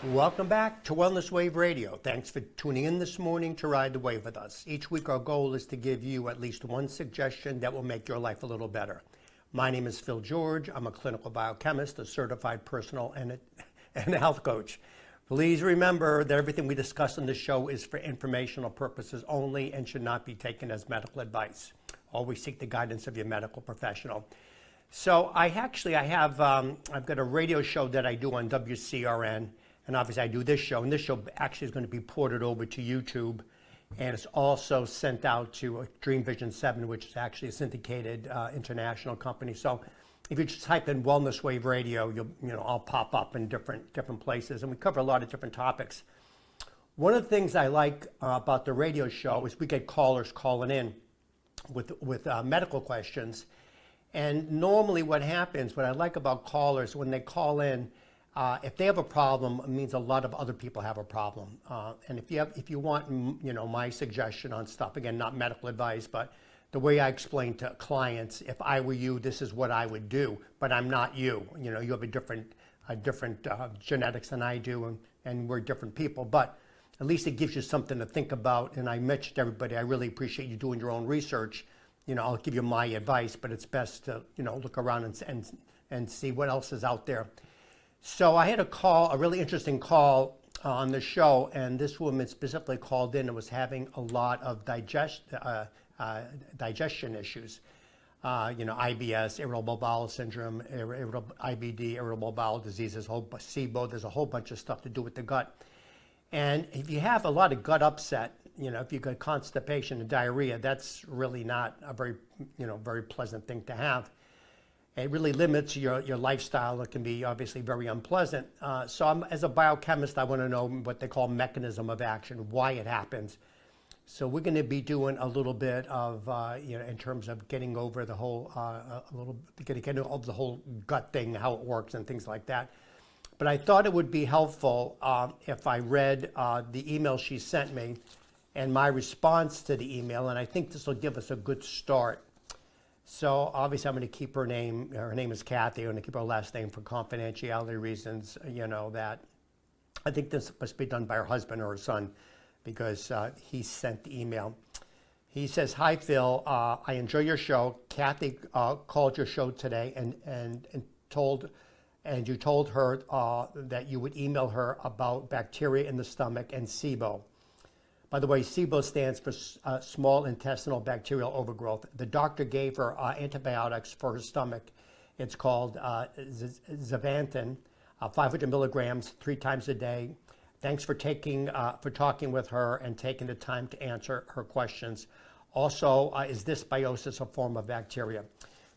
Welcome back to Wellness Wave Radio. Thanks for tuning in this morning to ride the wave with us. Each week our goal is to give you at least one suggestion that will make your life a little better. My name is Phil George. I'm a clinical biochemist, a certified personal and health coach. Please remember that everything we discuss on this show is for informational purposes only and should not be taken as medical advice. Always seek the guidance of your medical professional. So I've got a radio show that I do on WCRN. And obviously I do this show, and this show actually is going to be ported over to YouTube, and it's also sent out to Dreamvisions 7, which is actually a syndicated international company. So if you just type in Wellness Wave Radio, I'll pop up in different places, and we cover a lot of different topics. One of the things I like about the radio show is we get callers calling in with medical questions, and normally what I like about callers, when they call in, if they have a problem, it means a lot of other people have a problem. And if you want, my suggestion on stuff, again, not medical advice, but the way I explain to clients, if I were you, this is what I would do, but I'm not you. You have a different genetics than I do, and we're different people, but at least it gives you something to think about. And I mentioned to everybody, I really appreciate you doing your own research. I'll give you my advice, but it's best to, look around and see what else is out there. So I had a really interesting call on the show, and this woman specifically called in and was having a lot of digestion issues. IBS, irritable bowel syndrome, IBD, irritable bowel diseases, SIBO. There's a whole bunch of stuff to do with the gut. And if you have a lot of gut upset, if you've got constipation and diarrhea, that's really not a very pleasant thing to have. It really limits your lifestyle. It can be obviously very unpleasant. So as a biochemist, I want to know what they call mechanism of action, why it happens. So we're going to be doing a little bit of, in terms of getting over the whole, getting over the whole gut thing, how it works and things like that. But I thought it would be helpful if I read the email she sent me and my response to the email, and I think this will give us a good start. So obviously I'm going to keep her name is Kathy. I'm going to keep her last name for confidentiality reasons, that I think this must be done by her husband or her son, because he sent the email. He says, "Hi Phil, I enjoy your show. Kathy called your show today and you told her that you would email her about bacteria in the stomach and SIBO. By the way, SIBO stands for small intestinal bacterial overgrowth. The doctor gave her antibiotics for her stomach. It's called Zevantin, 500 milligrams 3 times a day. Thanks for talking with her and taking the time to answer her questions. Also, is dysbiosis a form of bacteria?"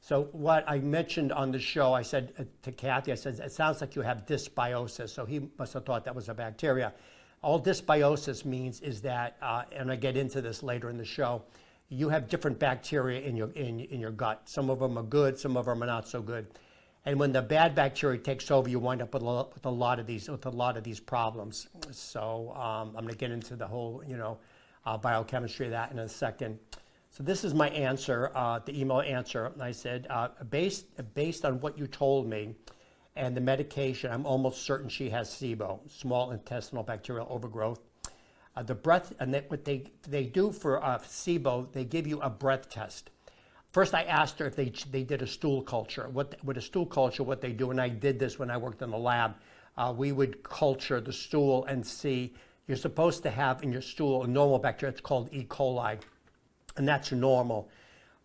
So what I mentioned on the show, I said to Kathy, I said, "It sounds like you have dysbiosis." So he must have thought that was a bacteria. All dysbiosis means is that, and I get into this later in the show, you have different bacteria in your gut. Some of them are good, some of them are not so good. And when the bad bacteria takes over, you wind up with a lot of these problems. So I'm going to get into the whole, biochemistry of that in a second. So this is my answer, the email answer. I said, based on what you told me, and the medication, I'm almost certain she has SIBO, small intestinal bacterial overgrowth. The breath, and what they do for SIBO, they give you a breath test. First, I asked her if they did a stool culture. With a stool culture, what they do, and I did this when I worked in the lab, we would culture the stool and see, you're supposed to have in your stool a normal bacteria, it's called E. coli, and that's normal.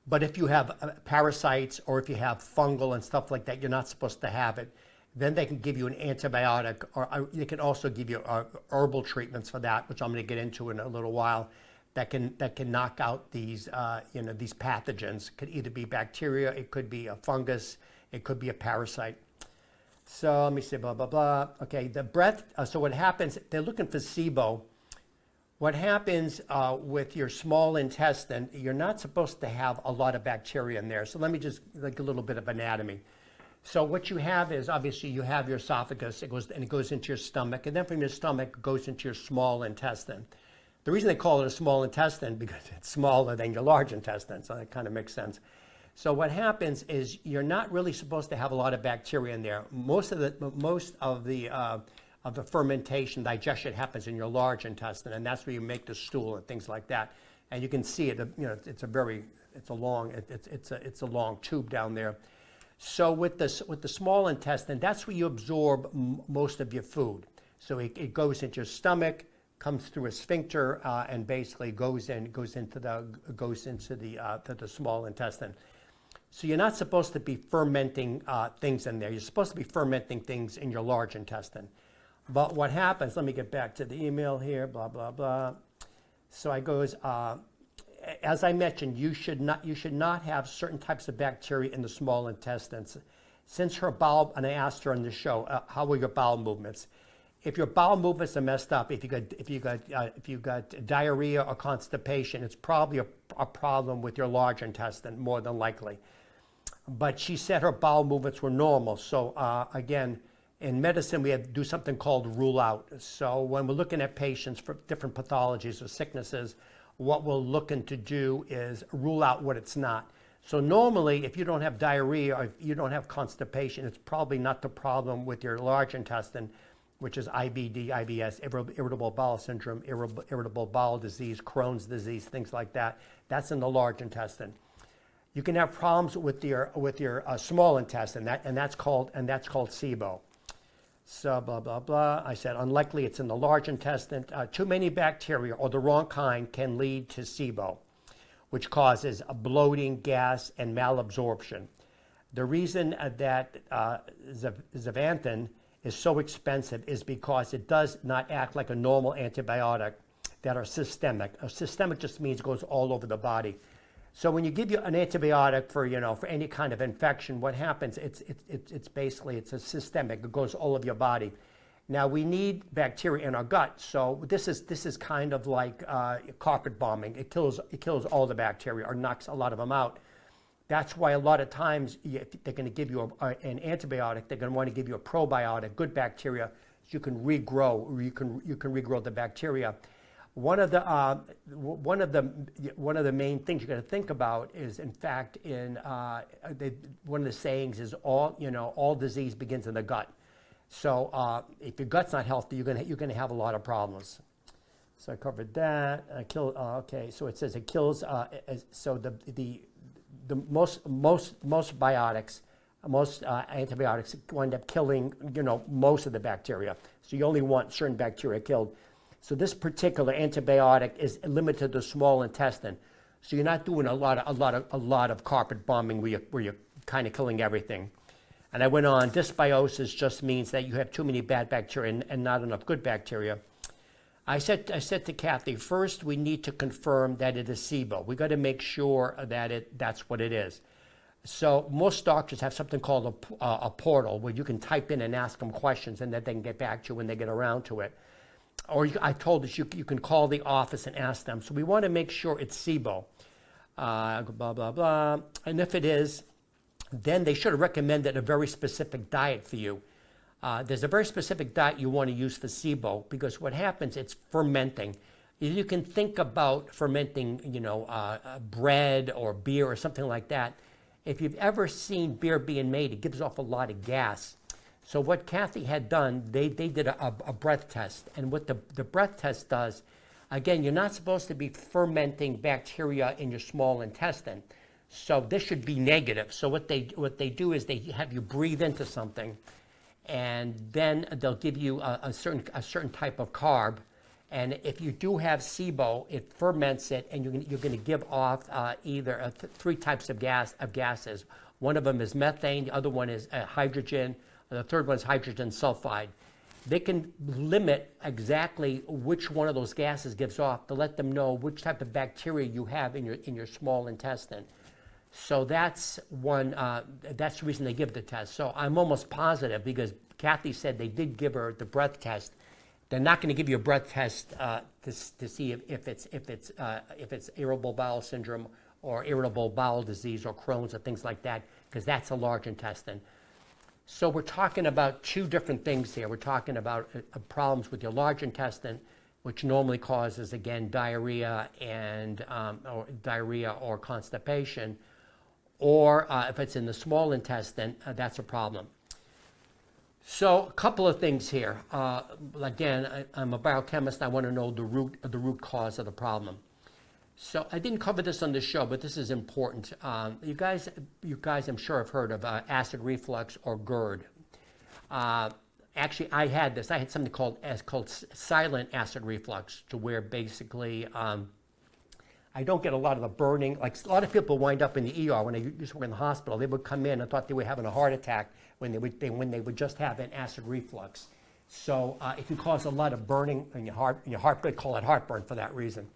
But if you have parasites or if you have fungal and stuff like that, you're not supposed to have it. Then they can give you an antibiotic, or they can also give you herbal treatments for that, which I'm going to get into in a little while. That can knock out these these pathogens. It could either be bacteria, it could be a fungus, it could be a parasite. So let me see, blah blah blah. Okay, the breath. So what happens? They're looking for SIBO. What happens with your small intestine, you're not supposed to have a lot of bacteria in there. So let me just, like a little bit of anatomy. So what you have is, obviously you have your esophagus, it goes into your stomach, and then from your stomach it goes into your small intestine. The reason they call it a small intestine, because it's smaller than your large intestine, so that kind of makes sense. So what happens is you're not really supposed to have a lot of bacteria in there. Most of the of the fermentation, digestion happens in your large intestine, and that's where you make the stool and things like that. And you can see it. It's a long tube down there. So with the small intestine, that's where you absorb most of your food. So it goes into your stomach, comes through a sphincter, and basically goes into the small intestine. So you're not supposed to be fermenting things in there. You're supposed to be fermenting things in your large intestine. But what happens, let me get back to the email here, blah, blah, blah. So I goes, as I mentioned, you should not have certain types of bacteria in the small intestines. Since her bowel, and I asked her on the show, how were your bowel movements? If your bowel movements are messed up, if you got diarrhea or constipation, it's probably a problem with your large intestine, more than likely. But she said her bowel movements were normal. So again, in medicine, we have to do something called rule out. So when we're looking at patients for different pathologies or sicknesses, what we're looking to do is rule out what it's not. So normally, if you don't have diarrhea or if you don't have constipation, it's probably not the problem with your large intestine, which is IBD, IBS, irritable bowel syndrome, irritable bowel disease, Crohn's disease, things like that. That's in the large intestine. You can have problems with your small intestine, and that's called SIBO. So blah, blah, blah. I said, unlikely it's in the large intestine. Too many bacteria or the wrong kind can lead to SIBO, which causes a bloating, gas, and malabsorption. The reason that Zevantin is so expensive is because it does not act like a normal antibiotic that are systemic. A systemic just means it goes all over the body. So when you give you an antibiotic for any kind of infection, what happens? It's basically a systemic. It goes all over your body. Now we need bacteria in our gut, so this is kind of like carpet bombing. It kills all the bacteria or knocks a lot of them out. That's why a lot of times they're going to give you an antibiotic. They're going to want to give you a probiotic, good bacteria, so you can regrow, or you can regrow the bacteria. One of the main things you got to think about is, in fact, one of the sayings is all disease begins in the gut. So if your gut's not healthy, you're gonna have a lot of problems. So I covered that. Okay, so it says it kills. So the most biotics, most antibiotics wind up killing most of the bacteria. So you only want certain bacteria killed. So this particular antibiotic is limited to the small intestine. So you're not doing a lot of carpet bombing where you're kind of killing everything. And I went on, dysbiosis just means that you have too many bad bacteria and not enough good bacteria. I said to Kathy, first we need to confirm that it is SIBO. We got to make sure that that's what it is. So most doctors have something called a portal where you can type in and ask them questions, and then they can get back to you when they get around to it. Or I told us you can call the office and ask them. So we want to make sure it's SIBO. Blah, blah, blah. And if it is, then they should have recommended a very specific diet for you. There's a very specific diet you want to use for SIBO, because what happens, it's fermenting. You can think about fermenting, bread or beer or something like that. If you've ever seen beer being made, it gives off a lot of gas. So what Kathy had done, they did a breath test. And what the breath test does, again, you're not supposed to be fermenting bacteria in your small intestine. So this should be negative. So what they do is they have you breathe into something, and then they'll give you a certain type of carb. And if you do have SIBO, it ferments it, and you're going to give off either three types of gases. One of them is methane, the other one is hydrogen, and the third one is hydrogen sulfide. They can limit exactly which one of those gases gives off to let them know which type of bacteria you have in your small intestine. So that's one. That's the reason they give the test. So I'm almost positive, because Kathy said they did give her the breath test. They're not going to give you a breath test to see if it's irritable bowel syndrome or irritable bowel disease or Crohn's or things like that, because that's a large intestine. So we're talking about two different things here. We're talking about problems with your large intestine, which normally causes, again, diarrhea or constipation, or if it's in the small intestine, that's a problem. So a couple of things here. Again, I'm a biochemist. I want to know the root cause of the problem. So I didn't cover this on the show, but this is important. You guys, I'm sure have heard of acid reflux or GERD. Actually, I had this. I had something called silent acid reflux, to where basically I don't get a lot of the burning. Like a lot of people wind up in the ER when they used to work in the hospital. They would come in and thought they were having a heart attack when they would just have an acid reflux. So it can cause a lot of burning in your heart. Your heart, they call it heartburn for that reason.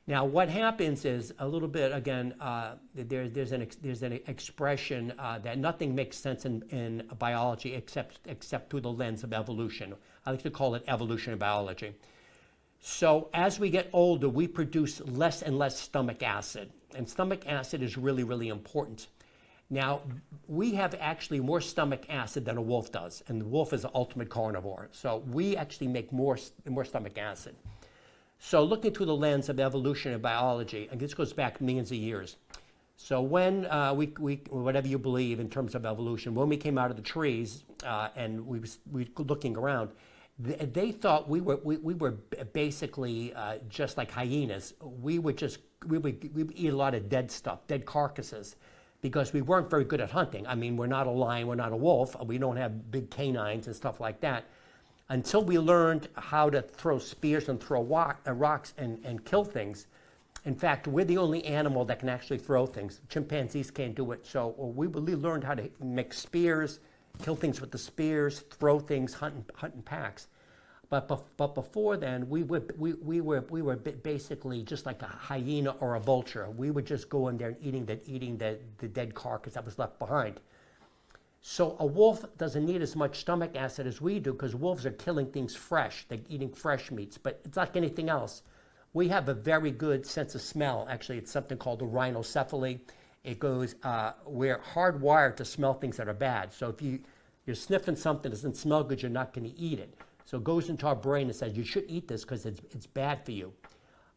Now, what happens is a little bit again. There's an expression that nothing makes sense in biology except through the lens of evolution. I like to call it evolutionary biology. So as we get older, we produce less and less stomach acid, and stomach acid is really, really important. Now, we have actually more stomach acid than a wolf does, and the wolf is the ultimate carnivore. So we actually make more stomach acid. So looking through the lens of evolutionary biology, and this goes back millions of years. So when we whatever you believe in terms of evolution, when we came out of the trees and we were looking around, they thought we were basically just like hyenas. We would eat a lot of dead stuff, dead carcasses, because we weren't very good at hunting. I mean, we're not a lion, we're not a wolf, we don't have big canines and stuff like that. Until we learned how to throw spears and throw rocks and kill things. In fact, we're the only animal that can actually throw things. Chimpanzees can't do it. So we really learned how to make spears, kill things with the spears, throw things, hunt in packs. But before then, we were basically just like a hyena or a vulture. We would just go in there and eating the dead carcass that was left behind. So a wolf doesn't need as much stomach acid as we do, because wolves are killing things fresh. They're eating fresh meats, but it's like anything else. We have a very good sense of smell. Actually, it's something called the rhinocephaly. It goes, we're hardwired to smell things that are bad. So if you're sniffing something that doesn't smell good, you're not going to eat it. So it goes into our brain and says, you should eat this because it's bad for you.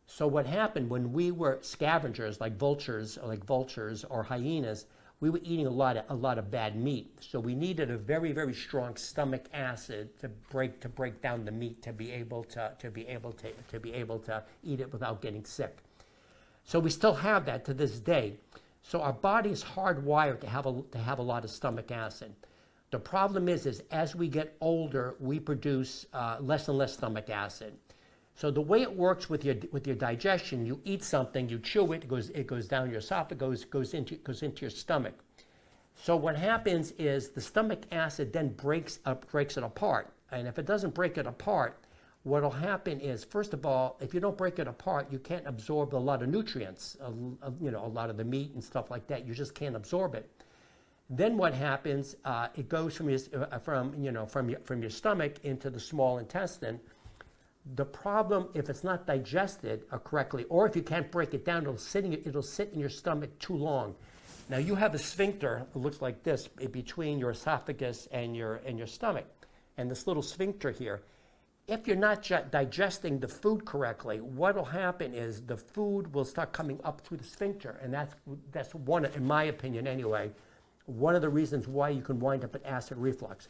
So what happened when we were scavengers, like vultures or hyenas, we were eating a lot of bad meat. So we needed a very, very strong stomach acid to break down the meat to be able to eat it without getting sick. So we still have that to this day. So our body is hardwired to have a lot of stomach acid. The problem is as we get older, we produce less and less stomach acid. So the way it works with your digestion, you eat something, you chew it, it goes down your esophagus, goes into your stomach. So what happens is the stomach acid then breaks it apart. And if it doesn't break it apart, what will happen is, first of all, if you don't break it apart, you can't absorb a lot of nutrients, a lot of the meat and stuff like that. You just can't absorb it. Then what happens? It goes from your stomach into the small intestine. The problem, if it's not digested correctly, or if you can't break it down, it'll sit in your stomach too long. Now you have a sphincter that looks like this between your esophagus and your stomach, and this little sphincter here. If you're not digesting the food correctly, what will happen is the food will start coming up through the sphincter, and that's one, in my opinion anyway, one of the reasons why you can wind up with acid reflux.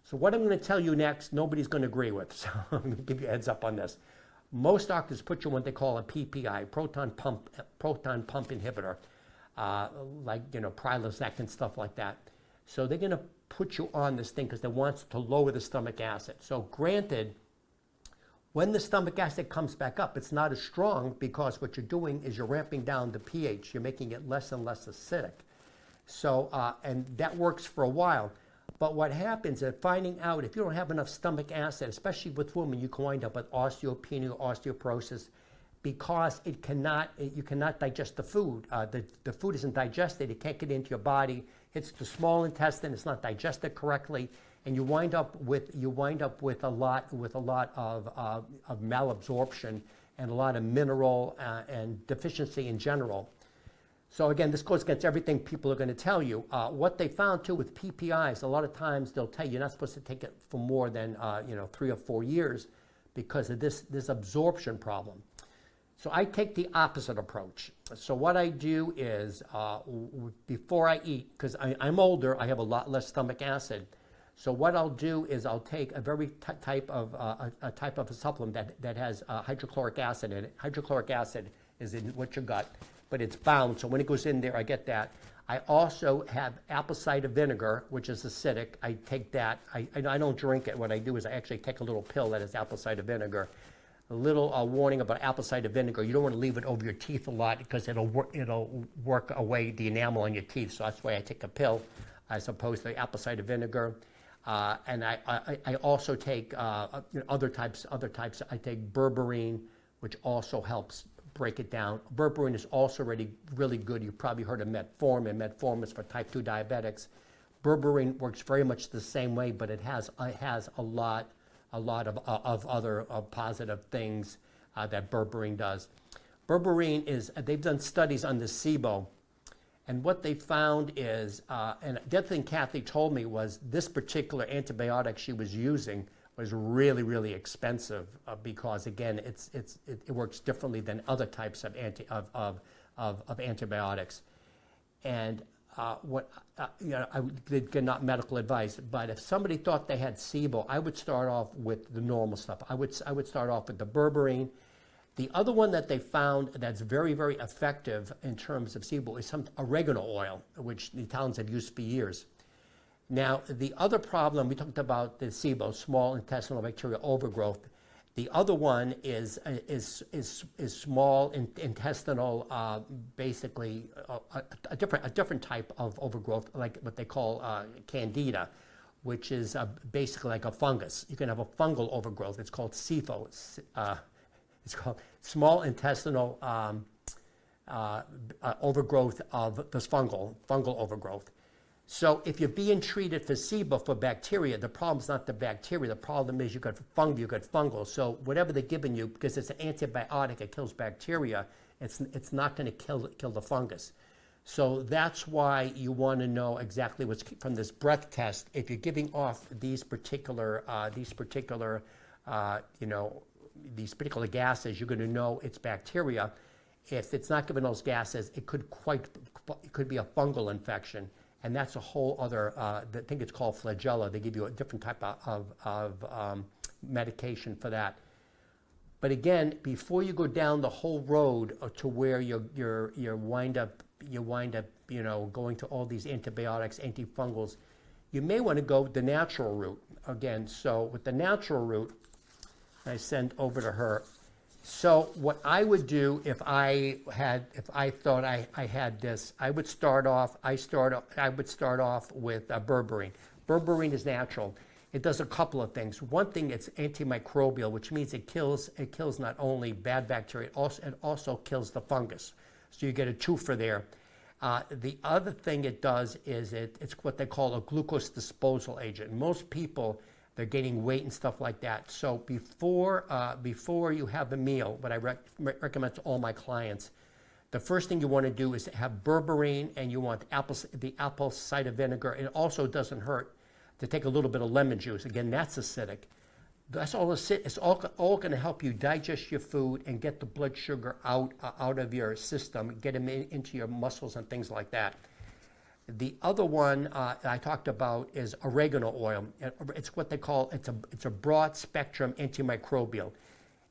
So what I'm going to tell you next, nobody's going to agree with. So I'm going to give you a heads up on this. Most doctors put you on what they call a PPI, proton pump inhibitor, like Prilosec and stuff like that. So they're going to put you on this thing because they want to lower the stomach acid. So granted, when the stomach acid comes back up, it's not as strong because what you're doing is you're ramping down the pH. You're making it less and less acidic. So and that works for a while. But what happens is finding out if you don't have enough stomach acid, especially with women, you can wind up with osteopenia, osteoporosis, because you cannot digest the food. The food isn't digested. It can't get into your body. Hits the small intestine. It's not digested correctly, and you wind up with a lot of malabsorption and a lot of mineral and deficiency in general. So again, this goes against everything people are going to tell you. What they found too with PPIs, a lot of times they'll tell you you're not supposed to take it for more than 3 or 4 years because of this absorption problem. So I take the opposite approach. So what I do is before I eat, because I'm older, I have a lot less stomach acid. So what I'll do is I'll take a very type of a supplement that has hydrochloric acid in it. Hydrochloric acid is in what you got, but it's bound. So when it goes in there, I get that. I also have apple cider vinegar, which is acidic. I take that. I don't drink it. What I do is I actually take a little pill that is apple cider vinegar. A little warning about apple cider vinegar. You don't want to leave it over your teeth a lot because it'll work away the enamel on your teeth. So that's why I take a pill as opposed to apple cider vinegar. And I also take other types. I take berberine, which also helps break it down. Berberine is also really good. You've probably heard of metformin. Metformin is for type 2 diabetics. Berberine works very much the same way, but it has a lot of other positive things that berberine does. Berberine they've done studies on the SIBO, and what they found is, and the other thing Kathy told me was this particular antibiotic she was using was really expensive because again it works differently than other types of antibiotics. And I did get not medical advice, but if somebody thought they had SIBO, I would start off with the normal stuff. I would start off with the berberine. The other one that they found that's very effective in terms of SIBO is some oregano oil, which the Italians have used for years. Now, the other problem, we talked about the SIBO, small intestinal bacterial overgrowth. The other one is small intestinal, basically a different type of overgrowth, like what they call candida, which is basically like a fungus. You can have a fungal overgrowth. It's called SIFO. It's called small intestinal overgrowth of this fungal overgrowth. So if you're being treated for SIBO for bacteria, the problem's not the bacteria. The problem is you got fungal. So whatever they're giving you, because it's an antibiotic, it kills bacteria. It's not going to kill the fungus. So that's why you want to know exactly what's from this breath test. If you're giving off these particular gases, you're going to know it's bacteria. If it's not giving those gases, it could be a fungal infection. And that's a whole other, I think it's called flagella. They give you a different type of medication for that. But again, before you go down the whole road to where you wind up, going to all these antibiotics, antifungals, you may want to go the natural route again. So with the natural route, I send over to her. So what I would do if I thought I had this, I would start off with berberine. Berberine is natural. It does a couple of things. One thing, it's antimicrobial, which means it kills not only bad bacteria, it also kills the fungus. So you get a twofer there. The other thing it does is it's what they call a glucose disposal agent. Most people, they're gaining weight and stuff like that. So before you have a meal, what I recommend to all my clients, the first thing you want to do is have berberine, and you want the apple cider vinegar. It also doesn't hurt to take a little bit of lemon juice. Again, that's acidic. That's all acidic. It's all going to help you digest your food and get the blood sugar out of your system, get them into your muscles and things like that. The other one I talked about is oregano oil. It's what they call, it's a broad spectrum antimicrobial.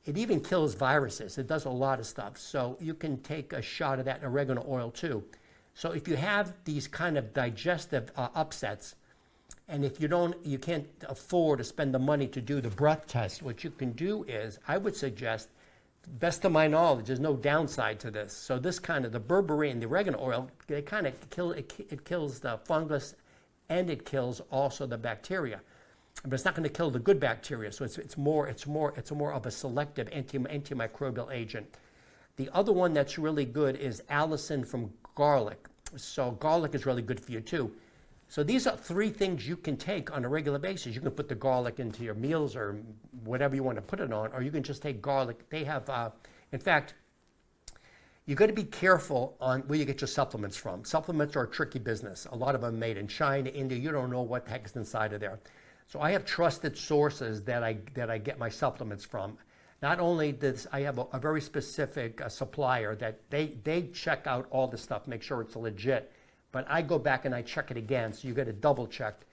It even kills viruses. It does a lot of stuff. So you can take a shot of that in oregano oil too. So if you have these kind of digestive upsets, and if you can't afford to spend the money to do the breath test, what you can do is, I would suggest, best of my knowledge, there's no downside to this. So this kind of, the berberine, the oregano oil, they kind of kills the fungus, and it kills also the bacteria. But it's not going to kill the good bacteria. So it's more of a selective antimicrobial agent. The other one that's really good is allicin from garlic. So garlic is really good for you too. So these are three things you can take on a regular basis. You can put the garlic into your meals or whatever you want to put it on, or you can just take garlic. They have, in fact, you got to be careful on where you get your supplements from. Supplements are a tricky business. A lot of them are made in China, India. You don't know what the heck is inside of there. So I have trusted sources that I get my supplements from. Not only this, I have a very specific supplier that they check out all the stuff, make sure it's legit. But I go back and I check it again, so you get it double checked.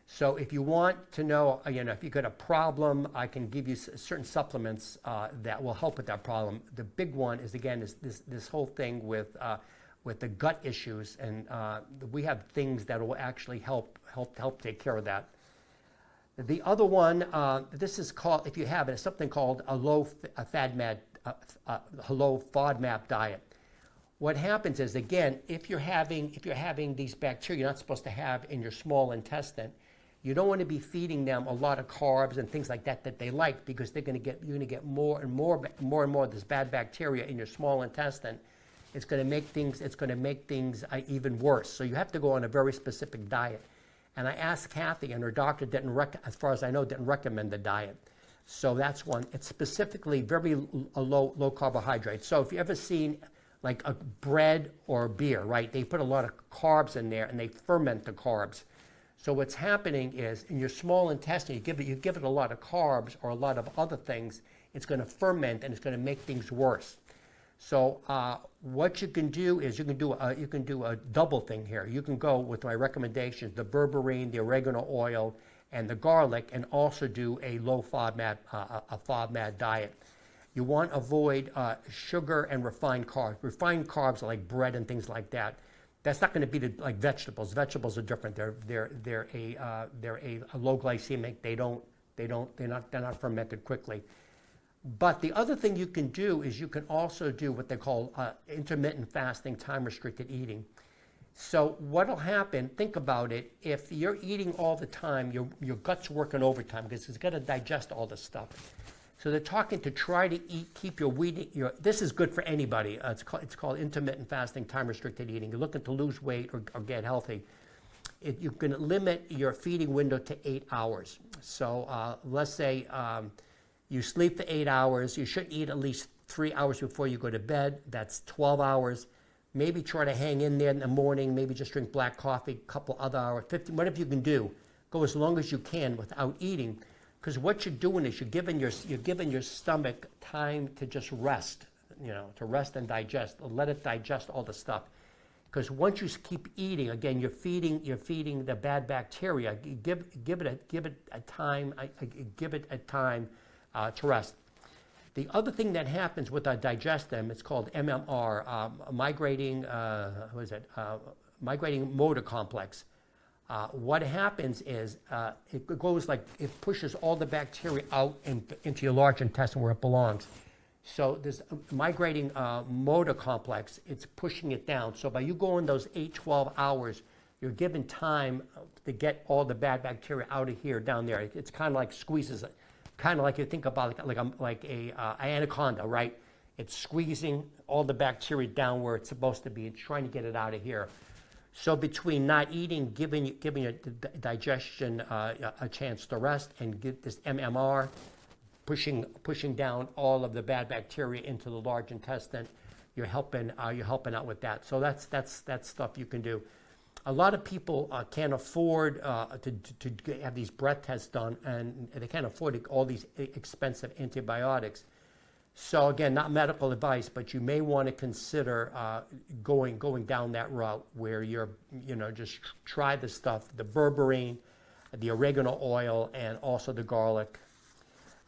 So if you want to know, if you got a problem, I can give you certain supplements that will help with that problem. The big one is, again, is this whole thing with the gut issues, and we have things that will actually help take care of that. The other one, this is called, if you have it, it's something called a low FODMAP diet. What happens is, again, if you're having these bacteria you're not supposed to have in your small intestine, you don't want to be feeding them a lot of carbs and things like that they like, because you're going to get more and more of this bad bacteria in your small intestine. It's going to make things even worse. So you have to go on a very specific diet. And I asked Kathy, and her doctor as far as I know, didn't recommend the diet. So that's one. It's specifically very low carbohydrate. So if you ever seen like a bread or a beer, right? They put a lot of carbs in there and they ferment the carbs. So what's happening is, in your small intestine, you give it a lot of carbs or a lot of other things, it's going to ferment and it's going to make things worse. So what you can do is you can do a double thing here. You can go with my recommendations: the berberine, the oregano oil, and the garlic, and also do a low FODMAP diet. You want to avoid sugar and refined carbs. Refined carbs are like bread and things like that. That's not going to be like vegetables. Vegetables are different. They're a low glycemic. They're not fermented quickly. But the other thing you can do is you can also do what they call intermittent fasting, time-restricted eating. So what'll happen, think about it, if you're eating all the time, your gut's working overtime because it's got to digest all this stuff. So they're talking to try to keep this is good for anybody. It's called intermittent fasting, time-restricted eating. You're looking to lose weight or get healthy. You can limit your feeding window to 8 hours. So let's say you sleep for 8 hours. You should eat at least 3 hours before you go to bed. That's 12 hours. Maybe try to hang in there in the morning. Maybe just drink black coffee, a couple other hours, 15, whatever you can do. Go as long as you can without eating. Because what you're doing is you're giving your stomach time to just rest, to rest and digest. Let it digest all the stuff. Because once you keep eating, again, you're feeding the bad bacteria. Give it a time to rest. The other thing that happens with our digestum, it's called MMR, migrating motor complex. What happens is it goes like, it pushes all the bacteria out into your large intestine where it belongs. So this migrating motor complex, it's pushing it down. So by you going those 8-12 hours, you're given time to get all the bad bacteria out of here, down there. It's kind of like squeezes it. Kind of like you think about like a anaconda, right? It's squeezing all the bacteria down where it's supposed to be. It's trying to get it out of here. So between not eating, giving your digestion a chance to rest, and get this MMR, pushing down all of the bad bacteria into the large intestine, you're helping out with that. So that's stuff you can do. A lot of people can't afford to have these breath tests done, and they can't afford all these expensive antibiotics. So again, not medical advice, but you may want to consider going down that route where you're, just try the stuff, the berberine, the oregano oil, and also the garlic.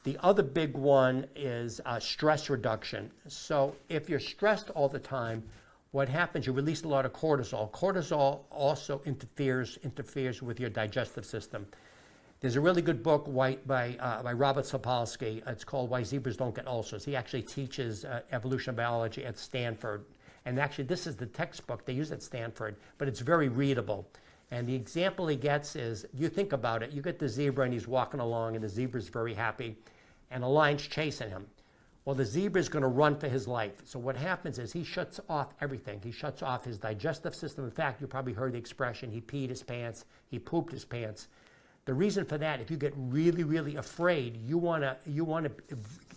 The other big one is stress reduction. So if you're stressed all the time, what happens, you release a lot of cortisol. Cortisol also interferes with your digestive system. There's a really good book by Robert Sapolsky. It's called Why Zebras Don't Get Ulcers. He actually teaches evolution biology at Stanford. And actually, this is the textbook they use at Stanford, but it's very readable. And the example he gets is, you think about it, you get the zebra and he's walking along and the zebra's very happy and a lion's chasing him. Well, the zebra is going to run for his life. So what happens is he shuts off everything. He shuts off his digestive system. In fact, you probably heard the expression, he peed his pants, he pooped his pants. The reason for that, if you get really, really afraid, you want to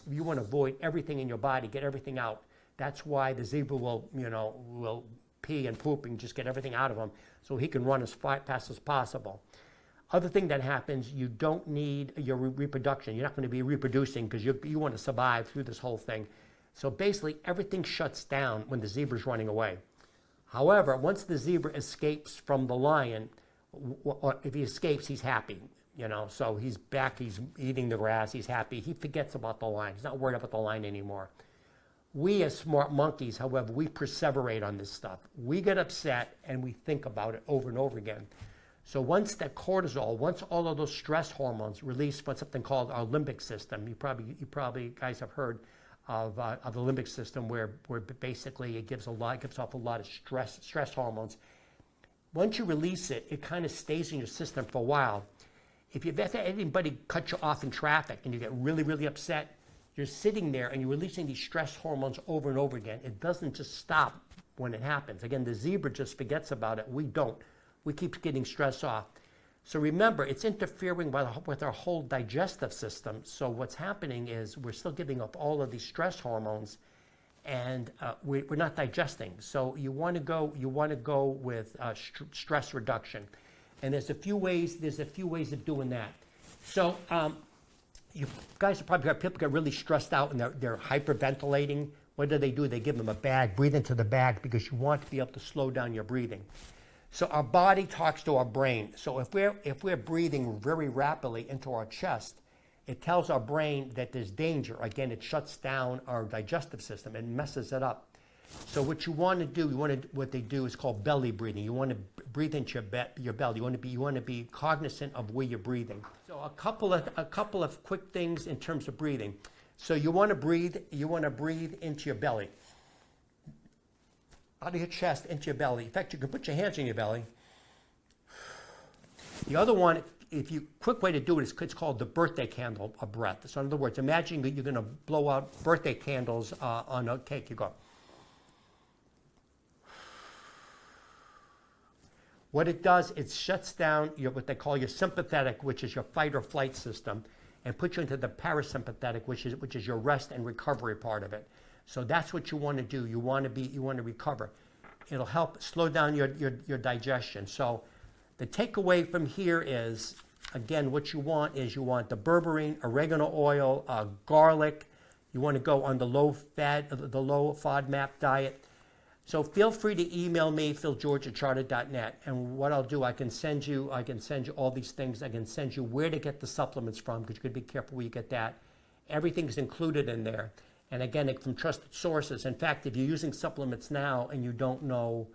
avoid everything in your body, get everything out. That's why the zebra will pee and poop and just get everything out of him so he can run as fast as possible. Other thing that happens, you don't need your reproduction. You're not going to be reproducing because you want to survive through this whole thing. So basically, everything shuts down when the zebra's running away. However, once the zebra escapes from the lion, Or if he escapes, he's happy. So he's back, he's eating the grass, he's happy. He forgets about the line. He's not worried about the line anymore. We as smart monkeys, however, we perseverate on this stuff. We get upset and we think about it over and over again. So once that cortisol, once all of those stress hormones release from something called our limbic system, you probably guys have heard of the limbic system, where basically it gives off a lot of stress hormones. Once you release it, it kind of stays in your system for a while. If you've ever had anybody cut you off in traffic and you get really, really upset, you're sitting there and you're releasing these stress hormones over and over again. It doesn't just stop when it happens. Again, the zebra just forgets about it. We don't. We keep getting stress off. So remember, it's interfering with our whole digestive system. So what's happening is we're still giving off all of these stress hormones, and we're not digesting. So you want to go with stress reduction. And there's a few ways of doing that. So you guys have probably got people get really stressed out and they're hyperventilating. What do? They give them a bag, breathe into the bag, because you want to be able to slow down your breathing. So our body talks to our brain. So if we're breathing very rapidly into our chest, it tells our brain that there's danger. Again, it shuts down our digestive system and messes it up. So what you want to do, what they do is called belly breathing. You want to breathe into your belly. You want to be cognizant of where you're breathing. So a couple of quick things in terms of breathing. So you want to breathe into your belly, out of your chest into your belly. In fact, you can put your hands in your belly. The other one, quick way to do it is it's called the birthday candle breath. So in other words, imagine that you're going to blow out birthday candles on a cake. You go. What it does, it shuts down what they call your sympathetic, which is your fight or flight system, and puts you into the parasympathetic, which is your rest and recovery part of it. So that's what you want to do. You want to recover. It'll help slow down your digestion. So the takeaway from here is, again, what you want is the berberine, oregano oil, garlic. You want to go on the low FODMAP diet. So feel free to email me, philgeorge@charter.net, and what I'll do, I can send you all these things. I can send you where to get the supplements from, because you got to be careful where you get that. Everything's included in there, and again, from trusted sources. In fact, if you're using supplements now and you don't know,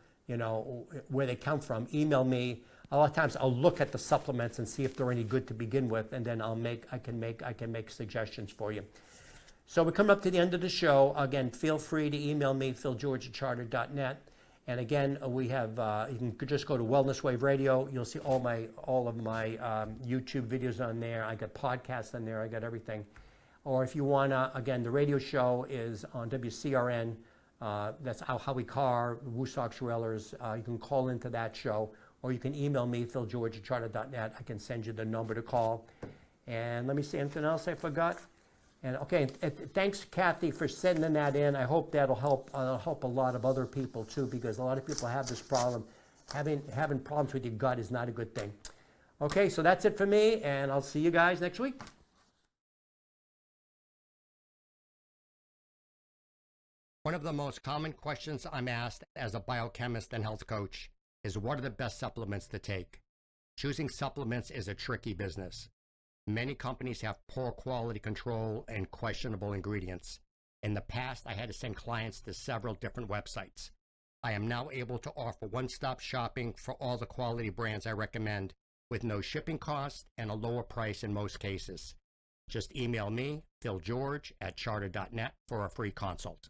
where they come from, email me. A lot of times, I'll look at the supplements and see if they're any good to begin with, and then I can make suggestions for you. So we're coming up to the end of the show. Again, feel free to email me, philgeorge@charter.net. And again, we have, you can just go to Wellness Wave Radio. You'll see all of my YouTube videos on there. I got podcasts on there. I got everything. Or if you want to, again, the radio show is on WCRN. That's Howie Carr, Woosocks Rellers. You can call into that show, or you can email me, philgeorge@charter.net. I can send you the number to call. And let me see, anything else I forgot? And okay, thanks, Kathy, for sending that in. I hope that'll help a lot of other people too, because a lot of people have this problem. Having problems with your gut is not a good thing. Okay, so that's it for me, and I'll see you guys next week. One of the most common questions I'm asked as a biochemist and health coach is, what are the best supplements to take? Choosing supplements is a tricky business. Many companies have poor quality control and questionable ingredients. In the past, I had to send clients to several different websites. I am now able to offer one-stop shopping for all the quality brands I recommend, with no shipping costs and a lower price in most cases. Just email me, philgeorge@charter.net, for a free consult.